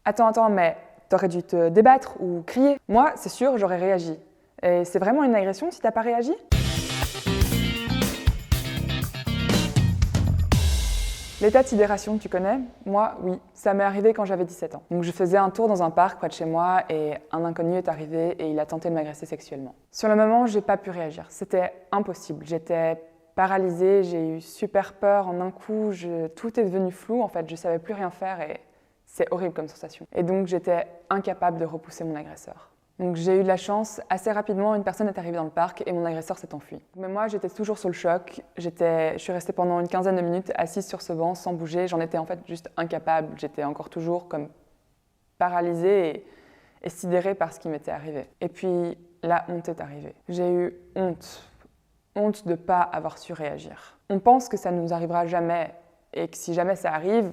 Attends, mais t'aurais dû te débattre ou crier. Moi, c'est sûr, j'aurais réagi. Et c'est vraiment une agression si t'as pas réagi ? L'état de sidération, tu connais ? Moi, oui. Ça m'est arrivé quand j'avais 17 ans. Donc je faisais un tour dans un parc près de chez moi et un inconnu est arrivé et il a tenté de m'agresser sexuellement. Sur le moment, j'ai pas pu réagir. C'était impossible. J'étais paralysée, j'ai eu super peur en un coup. Tout est devenu flou en fait. Je savais plus rien faire et c'est horrible comme sensation. Et donc j'étais incapable de repousser mon agresseur. Donc j'ai eu de la chance, assez rapidement, une personne est arrivée dans le parc et mon agresseur s'est enfui. Mais moi, j'étais toujours sous le choc. Je suis restée pendant une quinzaine de minutes assise sur ce banc sans bouger. J'en étais en fait juste incapable. J'étais encore toujours comme paralysée et sidérée par ce qui m'était arrivé. Et puis la honte est arrivée. J'ai eu honte. Honte de ne pas avoir su réagir. On pense que ça ne nous arrivera jamais et que si jamais ça arrive,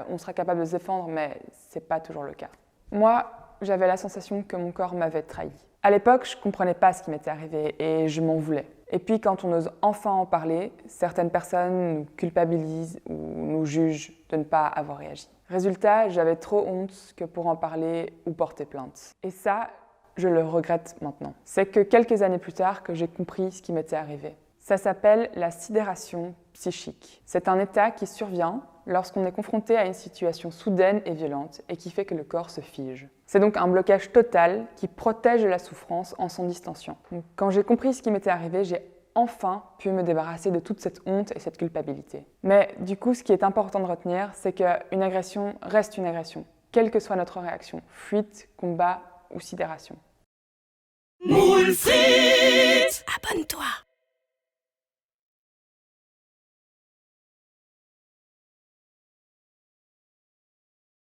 on sera capable de se défendre, mais c'est pas toujours le cas. Moi, j'avais la sensation que mon corps m'avait trahi. À l'époque, je ne comprenais pas ce qui m'était arrivé et je m'en voulais. Et puis quand on ose enfin en parler, certaines personnes nous culpabilisent ou nous jugent de ne pas avoir réagi. Résultat, j'avais trop honte que pour en parler ou porter plainte. Et ça, je le regrette maintenant. C'est que quelques années plus tard que j'ai compris ce qui m'était arrivé. Ça s'appelle la sidération psychique. C'est un état qui survient lorsqu'on est confronté à une situation soudaine et violente et qui fait que le corps se fige. C'est donc un blocage total qui protège de la souffrance en s'en distanciant. Donc, quand j'ai compris ce qui m'était arrivé, j'ai enfin pu me débarrasser de toute cette honte et cette culpabilité. Mais du coup, ce qui est important de retenir, c'est qu'une agression reste une agression, quelle que soit notre réaction, fuite, combat ou sidération. Moule Frites, abonne-toi.